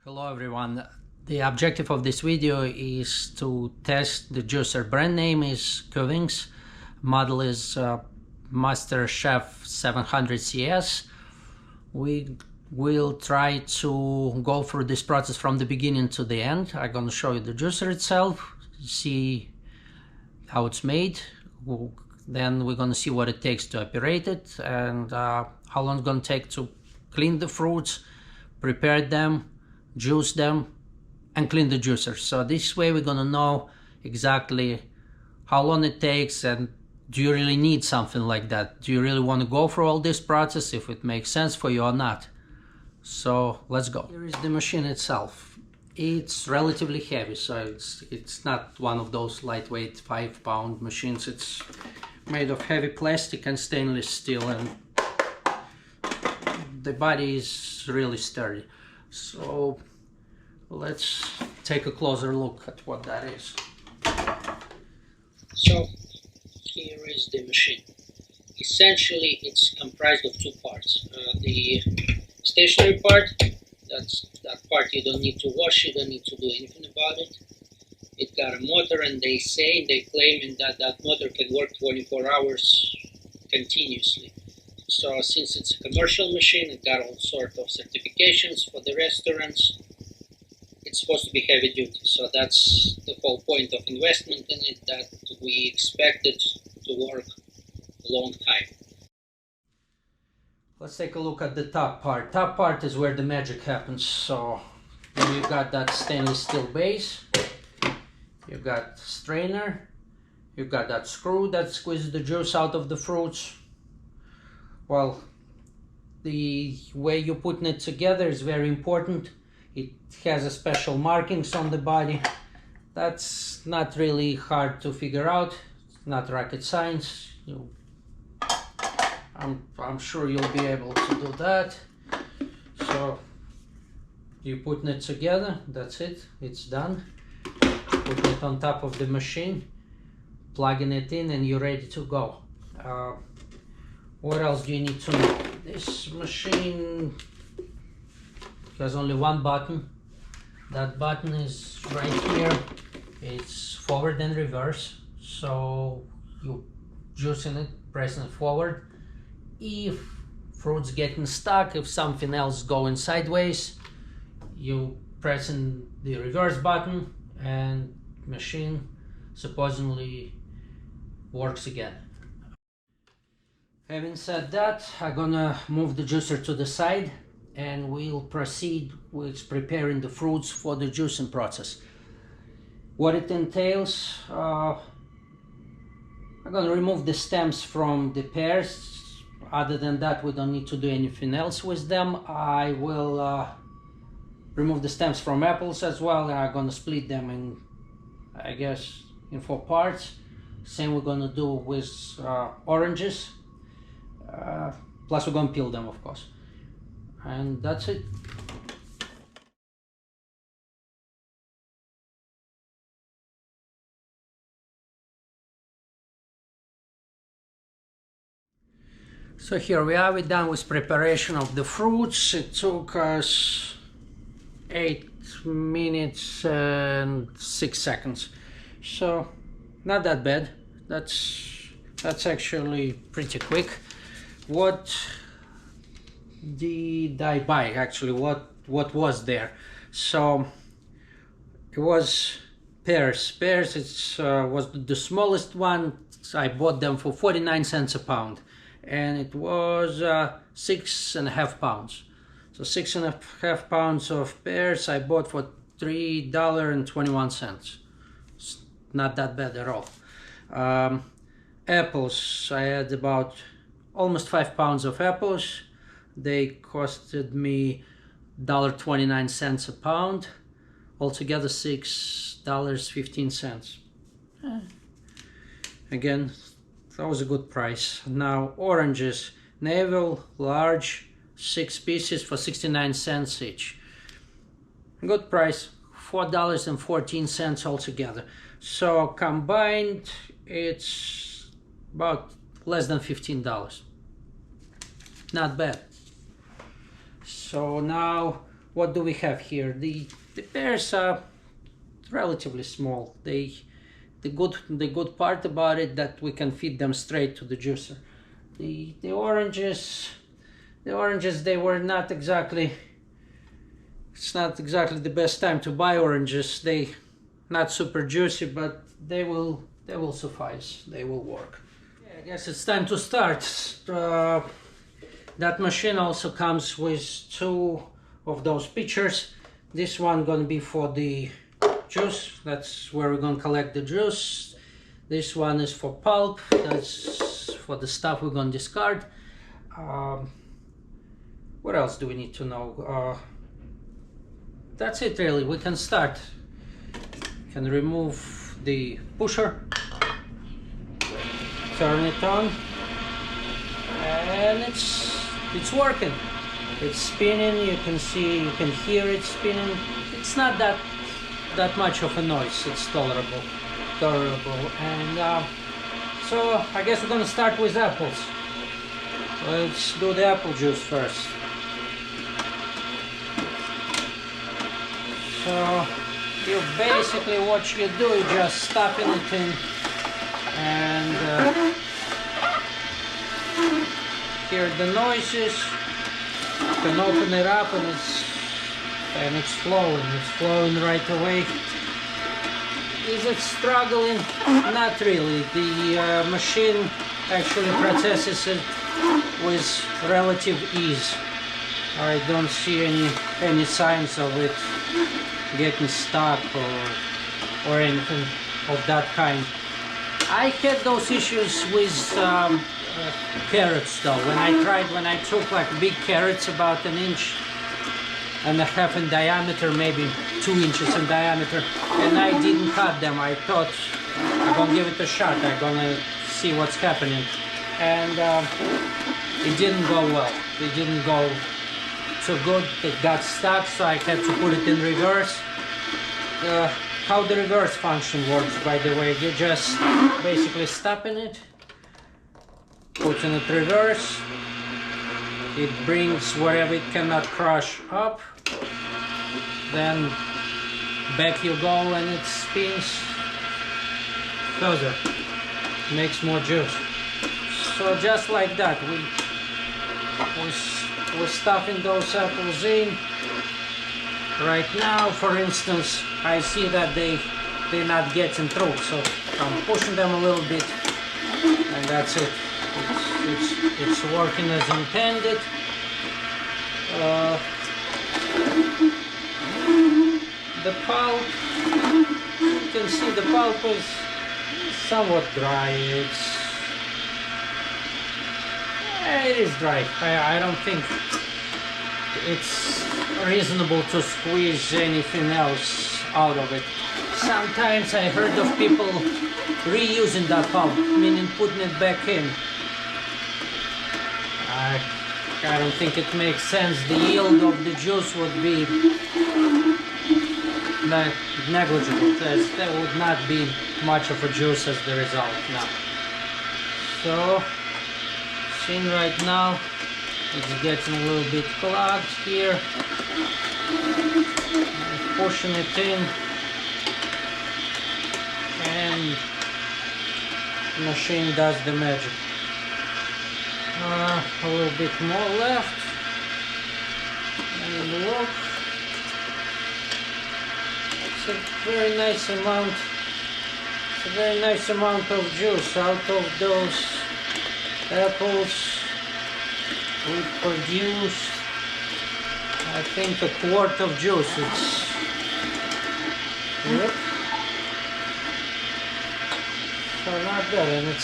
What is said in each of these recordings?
Hello everyone. The objective of this video is to test the juicer. Brand name is Kuvings. Model is Master Chef 700 CS. We will try to go through this process from the beginning to the end. I'm going to show you the juicer itself, see how it's made. Then we're going to see what it takes to operate it and how long it's going to take to clean the fruits, prepare them, juice them, and clean the juicer. So this way we're gonna know exactly how long it takes, and do you really need something like that? Do you really want to go through all this process, if it makes sense for you or not? So let's go. Here is the machine itself. It's relatively heavy, so it's not one of those lightweight 5-pound machines. It's made of heavy plastic and stainless steel, and the body is really sturdy. So let's take a closer look at what that is. So here is the machine. Essentially it's comprised of two parts. The stationary part, that's that part you don't need to wash, you don't need to do anything about it. It got a motor, and they claim that motor can work 24 hours continuously. So since it's a commercial machine, it got all sorts of certifications for the restaurants. It's supposed to be heavy duty, so that's the whole point of investment in it, that we expect it to work a long time. Let's take a look at the top part. Top part is where the magic happens. So then you've got that stainless steel base, you've got strainer, you've got that screw that squeezes the juice out of the fruits. Well, the way you're putting it together is very important. It has a special markings on the body. That's not really hard to figure out. It's not rocket science. I'm sure you'll be able to do that. So you're putting it together, that's it, it's done. Putting it on top of the machine, plugging it in, and you're ready to go. What else do you need to know? This machine has only one button. That button is right here. It's forward and reverse. So you juicing it, pressing it forward. If fruit's getting stuck, if something else going sideways, you pressing the reverse button, and machine supposedly works again. Having said that, I'm gonna move the juicer to the side, and we'll proceed with preparing the fruits for the juicing process. What it entails, I'm gonna remove the stems from the pears. Other than that, we don't need to do anything else with them. I will remove the stems from apples as well. I'm gonna split them in, I guess, in 4 parts. Same we're gonna do with oranges. Plus we're gonna peel them, of course. And that's it. So here we are, we're done with preparation of the fruits. It took us 8 minutes and 6 seconds. So not that bad. That's actually pretty quick. What did I buy actually? What was there? So it was pears. Pears, was the smallest one. I bought them for 49 cents a pound, and it was 6.5 pounds. So 6.5 pounds of pears I bought for $3.21. It's not that bad at all. Apples, I had about almost 5 pounds of apples. They costed me $1.29 a pound, altogether $6.15. Again, that was a good price. Now oranges, navel, large, 6 pieces for 69 cents each. Good price, $4.14 altogether. So combined, it's about less than $15. Not bad. So now what do we have here? The pears are relatively small. The good part about it that we can feed them straight to the juicer. The oranges, they were not exactly. It's not exactly the best time to buy oranges. They not super juicy, but they will suffice. They will work. Yeah, I guess it's time to start. That machine also comes with 2 of those pitchers. This one gonna be for the juice. That's where we're gonna collect the juice. This one is for pulp. That's for the stuff we're gonna discard. What else do we need to know? That's it really. We can start. We can remove the pusher, turn it on, and it's working. It's spinning. You can hear it spinning. It's not that much of a noise. It's tolerable. And so I guess we're gonna start with apples. Let's do the apple juice first. So you basically, what you do, you just stuffing it in, and hear the noises. You can open it up, and it's flowing right away. Is it struggling? Not really. The machine actually processes it with relative ease. I don't see any signs of it getting stuck or anything of that kind. I had those issues with carrots though. When I took like big carrots about 1.5 inches in diameter, maybe 2 inches in diameter, and I didn't cut them. I thought I'm gonna give it a shot. I'm gonna see what's happening, and it didn't go well. It didn't go so good. It got stuck, so I had to put it in reverse. How the reverse function works, by the way, you just basically stopping it, putting it reverse. It brings wherever it cannot crush up, then back you go, and it spins further, makes more juice. So just like that, we're stuffing those apples in. Right now, for instance, I see that they're not getting through, so I'm pushing them a little bit, and that's it. It's working as intended. The pulp, you can see the pulp is somewhat dry. It is dry. I don't think it's reasonable to squeeze anything else out of it. Sometimes I heard of people reusing that pulp, meaning putting it back in. I don't think it makes sense. The yield of the juice would be negligible. There would not be much of a juice as the result now. So, seeing right now, it's getting a little bit clogged here. I'm pushing it in, and the machine does the magic. A little bit more left, and look, it's a very nice amount. It's a very nice amount of juice out of those apples. We produced, I think, 1 quart of juice. Yep. So not bad, and it's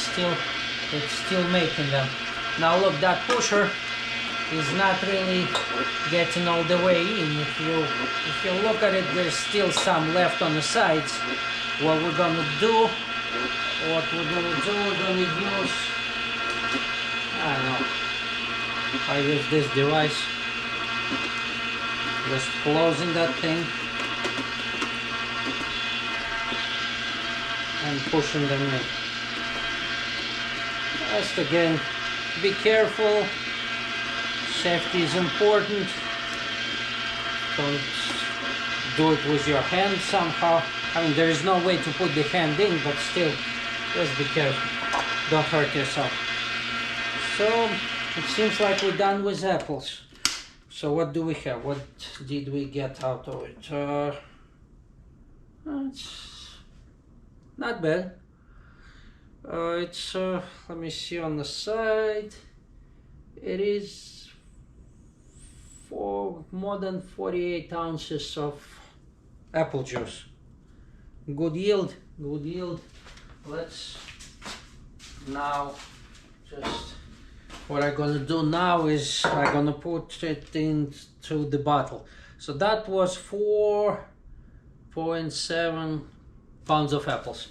still making them. Now look, that pusher is not really getting all the way in. If you look at it, there's still some left on the sides. What we're gonna do, we're gonna use, I don't know. I use this device, just closing that thing and pushing them in. Just again, be careful, safety is important. Don't do it with your hand somehow. I mean, there is no way to put the hand in, but still, just be careful. Don't hurt yourself. So, it seems like we're done with apples. So what do we have? What did we get out of it? It's not bad. Let me see on the side. It is for more than 48 ounces of apple juice. Good yield, good yield. Let's now just, what I'm gonna do now is I'm gonna put it into the bottle. So that was 4.7 pounds of apples,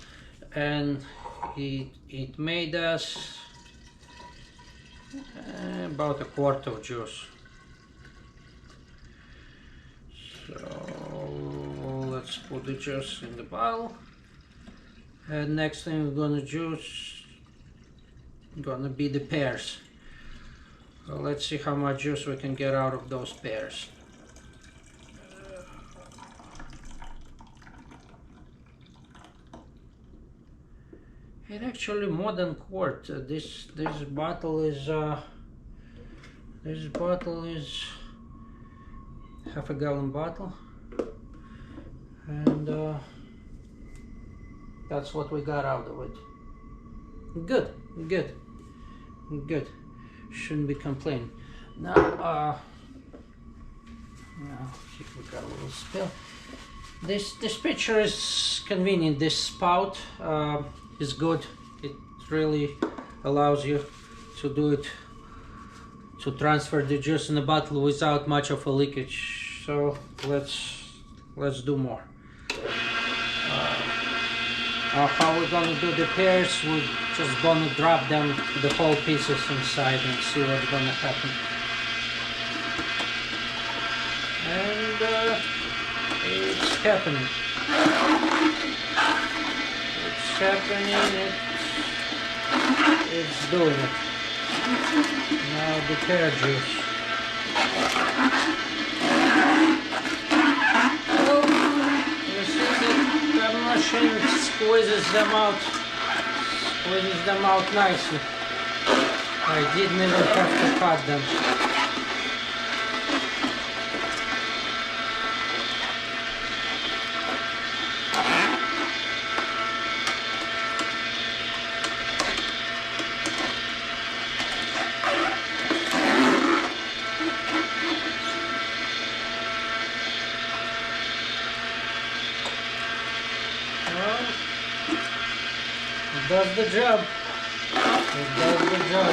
and it made us about a quart of juice. So let's put the juice in the bottle, and next thing we're gonna juice gonna be the pears. So let's see how much juice we can get out of those pears. It actually more than quart. This bottle is half a gallon bottle, and that's what we got out of it. Good, good, good. Shouldn't be complaining. Now, here we got a little spill. This picture is convenient. This spout is good. It really allows you to do it, to transfer the juice in the bottle without much of a leakage. So let's do more. How we're gonna do the pears? We're just gonna drop them, the whole pieces inside, and see what's gonna happen. And it's happening. It's happening. It's doing it. Now the pear juice. Oh, you see the machine squeezes them out nicely. I didn't even have to cut them. It does the job. It does the job.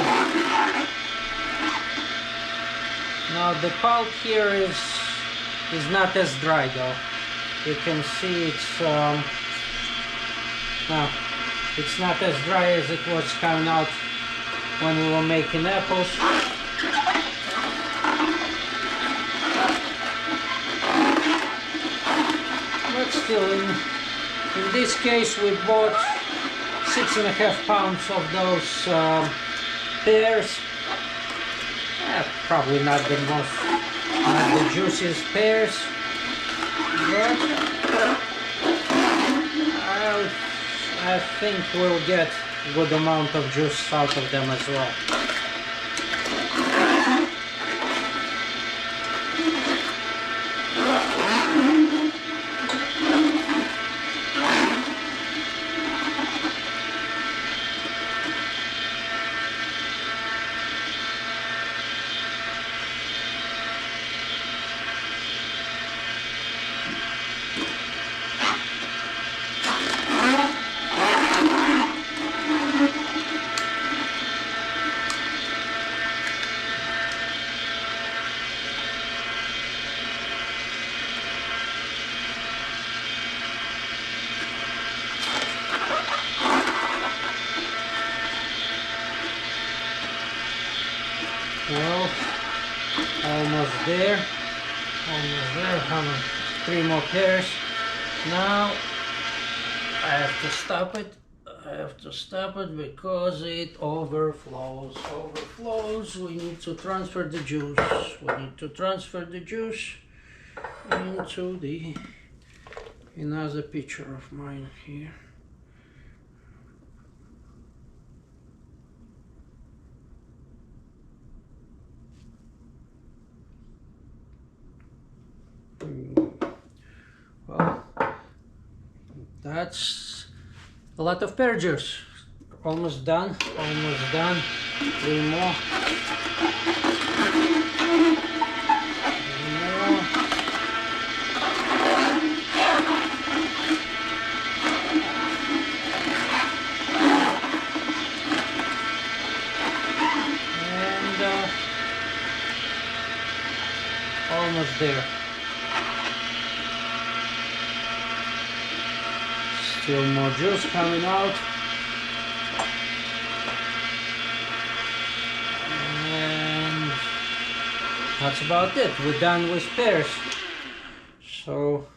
Now the pulp here is not as dry though. You can see it's it's not as dry as it was coming out when we were making apples. But still, in this case we bought 6.5 pounds of those pears. Probably not the juiciest pears, but I think we'll get a good amount of juice out of them as well. Well, almost there. Having 3 more pairs. Now I have to stop it. Because it overflows. We need to transfer the juice. into the another picture of mine here. Well, that's a lot of pear juice. Almost done, almost done. 3 more. 3 more. And almost there. Still more juice coming out. And that's about it. We're done with pears. So,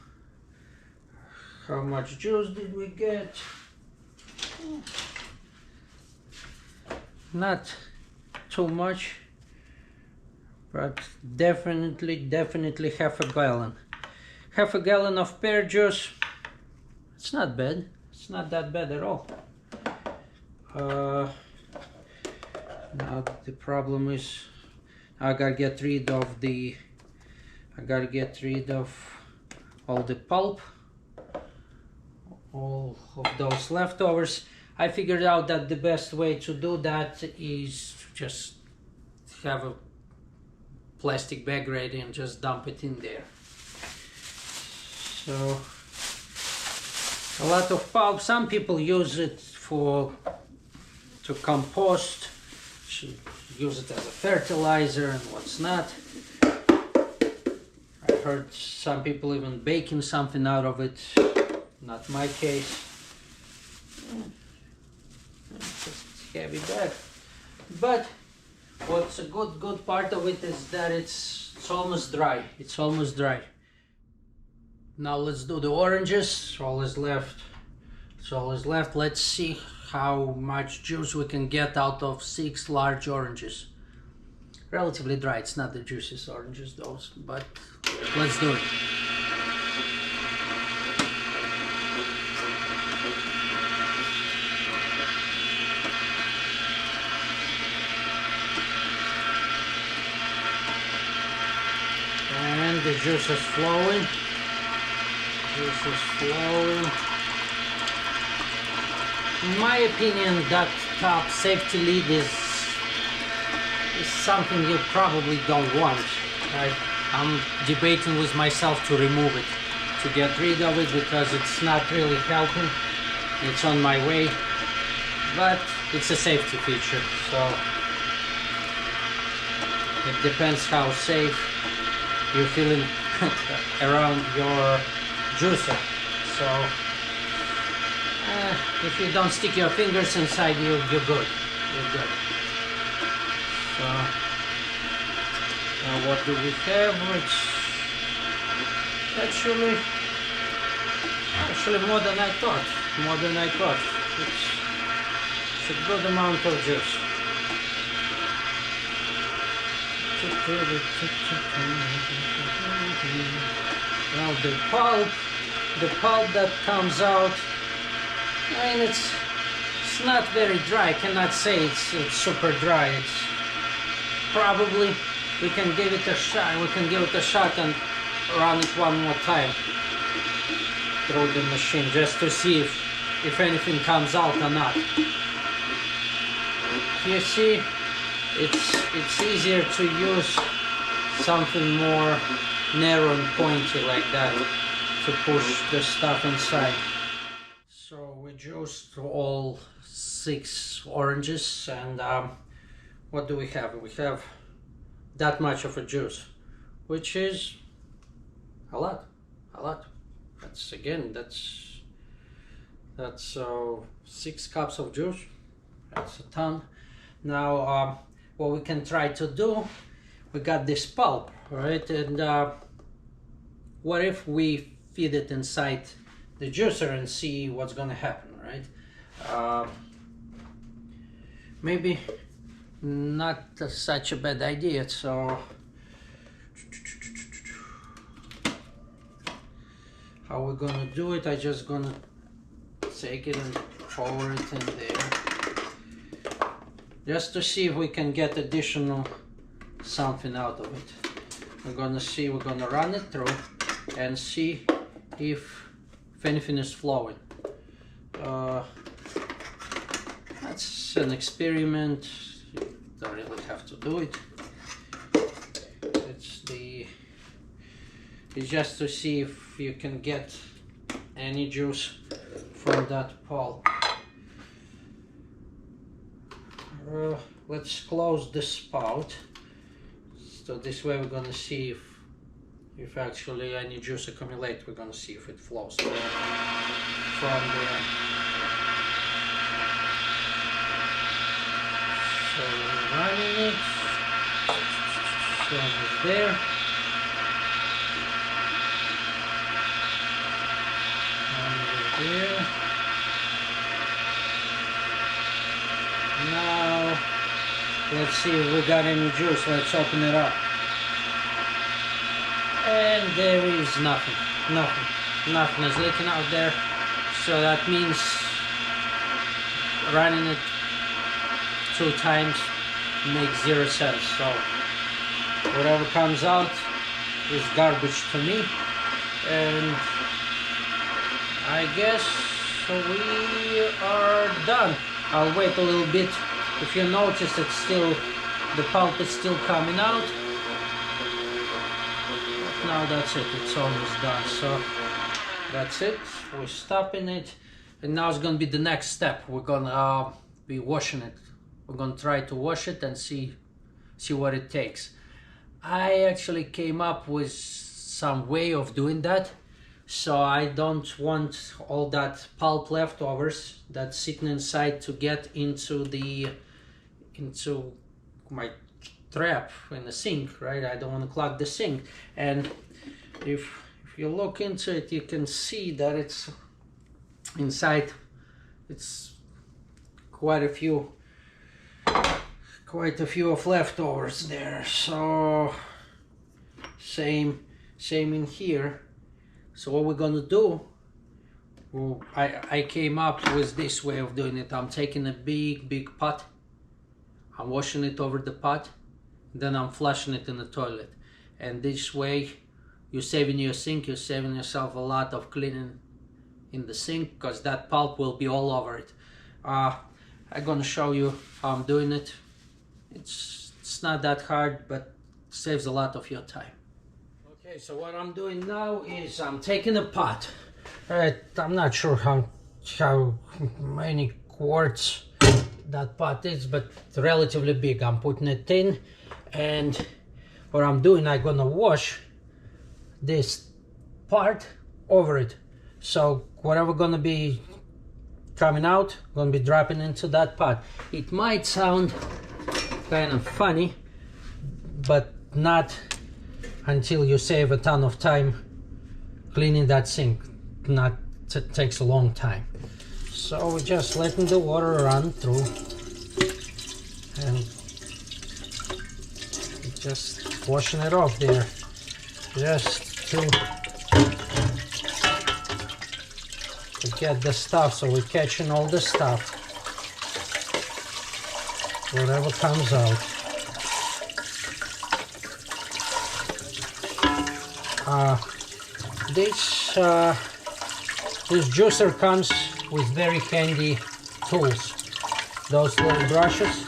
how much juice did we get? Not too much, but definitely half a gallon. Half a gallon of pear juice. It's not bad. It's not that bad at all. Now the problem is I gotta get rid of all the pulp, all of those leftovers. I figured out that the best way to do that is just have a plastic bag ready and just dump it in there. So a lot of pulp. Some people use it to compost, use it as a fertilizer and what's not. I heard some people even baking something out of it. Not my case. Just heavy bag. But what's a good part of it is that it's almost dry. It's almost dry. Now let's do the oranges. All is left. That's all is left. Let's see how much juice we can get out of 6 large oranges. Relatively dry. It's not the juiciest oranges, those, but let's do it. And the juice is flowing. Juice is flowing. In my opinion, that top safety lid is something you probably don't want. I'm debating with myself to remove it, to get rid of it, because it's not really helping. It's on my way, but it's a safety feature, so it depends how safe you're feeling around your juicer. So if you don't stick your fingers inside, you're good. You're good. So now what do we have? It's actually more than I thought. More than I thought. It's a good amount of juice. Now the pulp that comes out, I mean, it's not very dry. I cannot say it's super dry. It's probably, we can give it a shot. We can give it a shot and run it one more time through the machine just to see if anything comes out or not. You see, it's easier to use something more narrow and pointy like that to push the stuff inside. So we juiced all 6 oranges, and what do we have? We have that much of a juice, which is a lot. That's 6 cups of juice. That's a ton. Now what we can try to do, we got this pulp, right? And what if we feed it inside the juicer and see what's gonna happen, right? Maybe not such a bad idea. So How we're gonna do it, I just gonna take it and pour it in there, just to see if we can get additional something out of it. We're gonna run it through and see if anything is flowing. That's an experiment. You don't really have to do it. It's just to see if you can get any juice from that pulp. Let's close the spout. So this way we're gonna see if actually any juice accumulates. We're gonna see if it flows from there. So we're running it. So it's there. There. Now let's see if we got any juice. Let's open it up. And there is nothing is leaking out there. So that means running it 2 times makes 0 sense. So whatever comes out is garbage to me. And I guess we are done. I'll wait a little bit. If you notice, it's still, the pulp is still coming out. But now that's it, it's almost done. So that's it, we're stopping it. And now it's gonna be the next step. We're gonna be washing it. We're gonna try to wash it and see what it takes. I actually came up with some way of doing that. So I don't want all that pulp leftovers that's sitting inside to get into my trap in the sink, right? I don't want to clog the sink. And if you look into it, you can see that it's inside. It's quite a few of leftovers there. So same in here. So what we're gonna do, well, I came up with this way of doing it. I'm taking a big pot, I'm washing it over the pot, then I'm flushing it in the toilet. And this way, you're saving your sink, you're saving yourself a lot of cleaning in the sink, because that pulp will be all over it. I'm gonna show you how I'm doing it. It's not that hard, but saves a lot of your time. Okay, so what I'm doing now is I'm taking a pot. I'm not sure how many quarts that pot is, but it's relatively big. I'm putting it in, and what I'm doing, I'm gonna wash this part over it. So whatever gonna be coming out, gonna be dropping into that pot. It might sound kind of funny, but not until you save a ton of time cleaning that sink. It takes a long time. So we're just letting the water run through and just washing it off there, just to get the stuff. So we're catching all the stuff, whatever comes out. This juicer comes with very handy tools. Those little brushes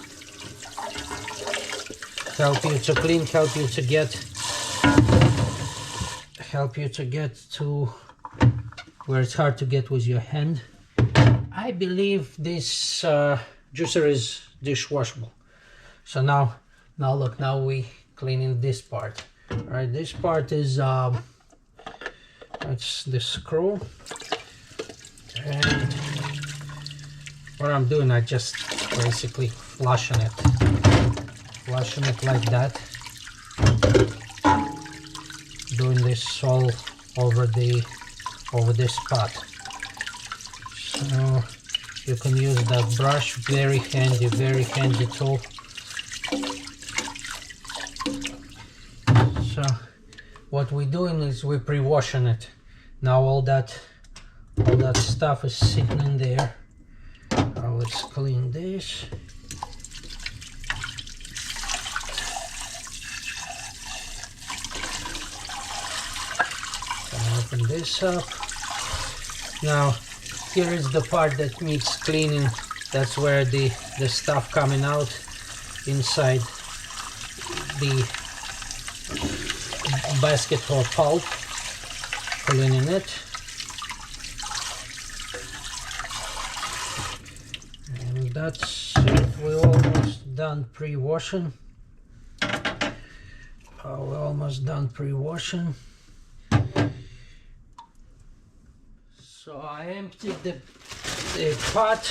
help you to clean, help you to get to where it's hard to get with your hand. I believe this juicer is dishwashable. So now look, now we cleaning this part. All right, this part is it's the screw, and what I'm doing, I just basically flushing it like that, doing this all over this pot. So you can use that brush, very handy tool. So what we're doing is we're pre-washing it. Now all that stuff is sitting in there. Now let's clean this. Open this up. Now here is the part that needs cleaning. That's where the stuff coming out inside the basket for pulp. Cleaning it. And that's it. We're almost done pre-washing. We're almost done pre-washing. So I emptied the pot.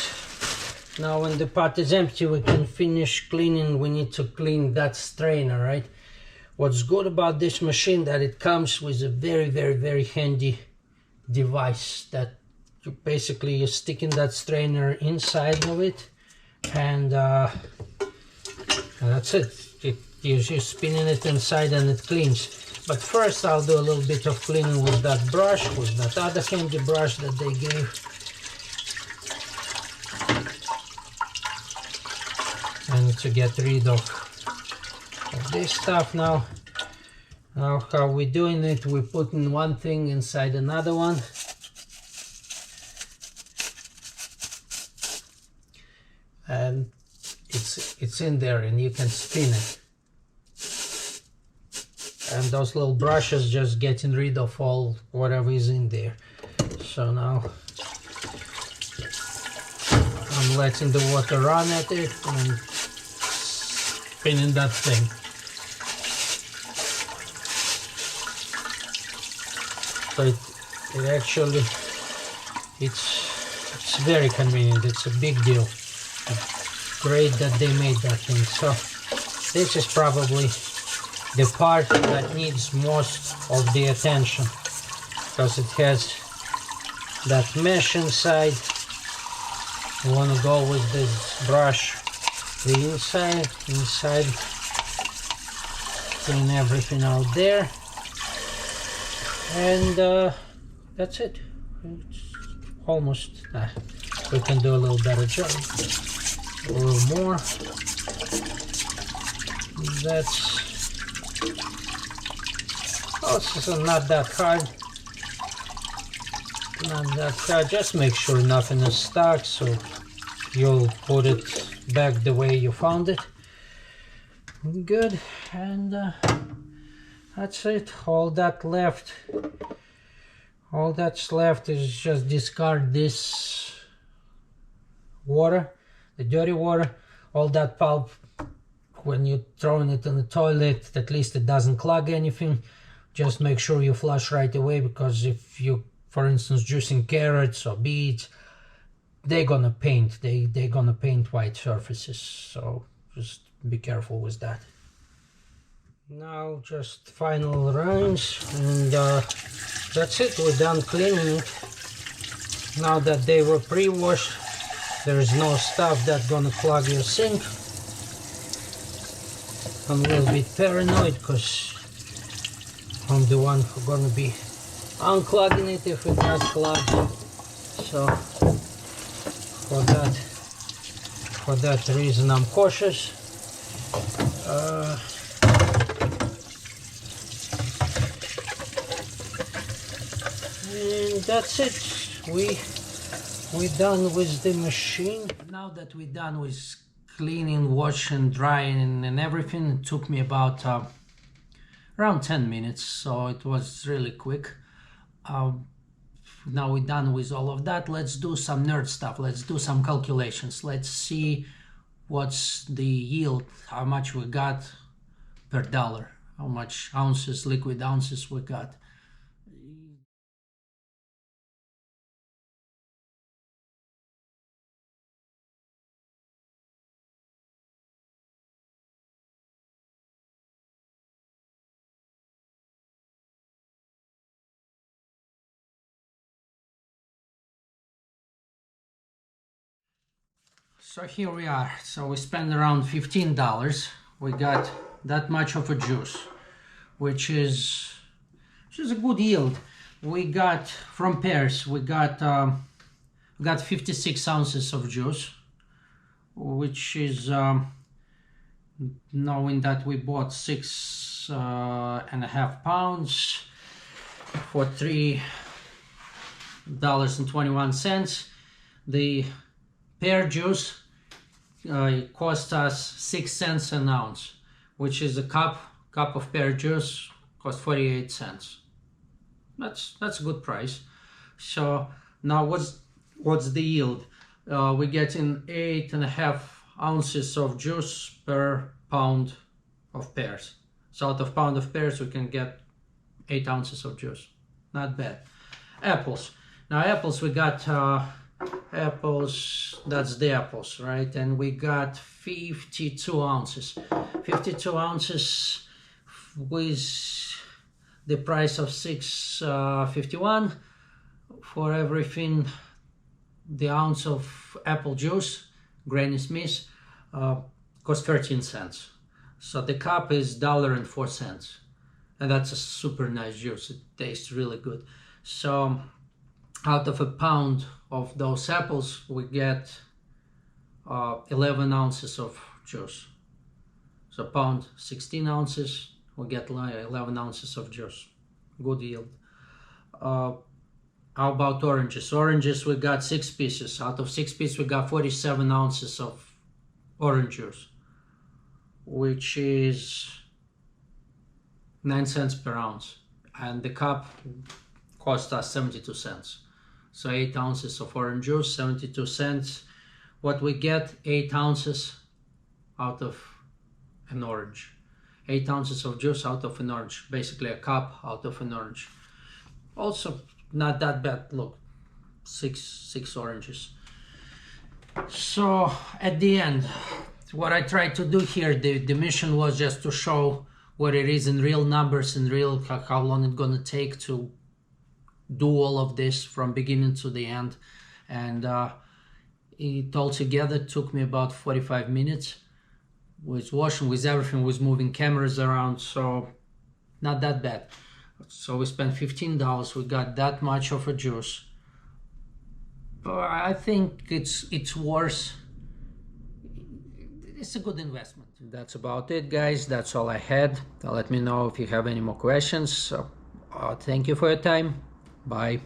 Now when the pot is empty, we can finish cleaning. We need to clean that strainer, right? What's good about this machine that it comes with a very handy device that you're sticking that strainer inside of it, and that's it. You're spinning it inside and it cleans. But first I'll do a little bit of cleaning with that brush, with that other handy brush that they gave. And to get rid of this stuff now. Now how we're doing it, we're putting one thing inside another one. And it's in there and you can spin it. And those little brushes just getting rid of all whatever is in there. So now I'm letting the water run at it and spinning that thing. So it actually, it's very convenient. It's a big deal. Great that they made that thing. So this is probably the part that needs most of the attention, because it has that mesh inside. You want to go with this brush the inside, clean everything out there, and that's it. It's almost, we can do a little better job, a little more. That's, oh, this is not that hard. Not that hard. Just make sure nothing is stuck, so you'll put it back the way you found it. Good, and that's it. All that's left is just discard this water, the dirty water. All that pulp, when you're throwing it in the toilet, at least it doesn't clog anything. Just make sure you flush right away, because if you, for instance, juicing carrots or beets, they're gonna paint. They're gonna paint white surfaces. So just be careful with that. Now just final rinse, and that's it. We're done cleaning it. Now that they were pre-washed, there is no stuff that's gonna clog your sink. I'm a little bit paranoid because I'm the one who's gonna be unclogging it if it does clog. So for that reason I'm cautious. And that's it. We're done with the machine. Now that we're done with cleaning, washing, drying and everything, it took me about around 10 minutes, so it was really quick. Now we're done with all of that. Let's do some nerd stuff. Let's do some calculations. Let's see what's the yield, how much we got per dollar, how much ounces, liquid ounces we got. So here we are. So we spent around $15. We got that much of a juice, which is a good yield. we got from pears, we got 56 ounces of juice, which is knowing that we bought 6.5 pounds for $3.21. The pear juice it cost us 6 cents an ounce, which is a cup of pear juice cost 48 cents. That's a good price. So now what's the yield? We're getting 8.5 ounces of juice per pound of pears. So out of pound of pears we can get 8 ounces of juice. Not bad. Apples. Now apples, we got apples, that's the apples, right? And we got 52 ounces. 52 ounces with the price of $6.51 for everything. The ounce of apple juice, Granny Smith, cost 13 cents. So the cup is $1.04. And that's a super nice juice. It tastes really good. So out of a pound of those apples, we get 11 ounces of juice. So pound, 16 ounces, we get 11 ounces of juice. Good yield. How about oranges? Oranges, we got 6 pieces. Out of 6 pieces, we got 47 ounces of orange juice, which is 9 cents per ounce. And the cup cost us 72 cents. So 8 ounces of orange juice, 72 cents. What we get, 8 ounces out of an orange. 8 ounces of juice out of an orange. Basically a cup out of an orange. Also not that bad. Look, six oranges. So at the end, what I tried to do here, the mission was just to show what it is in real numbers, in real how long it's gonna take to do all of this from beginning to the end. And it altogether took me about 45 minutes with washing, with everything, with moving cameras around, so not that bad. So we spent $15, we got that much of a juice. But I think it's worth. It's a good investment. That's about it, guys. That's all I had. Let me know if you have any more questions. Thank you for your time. Bye.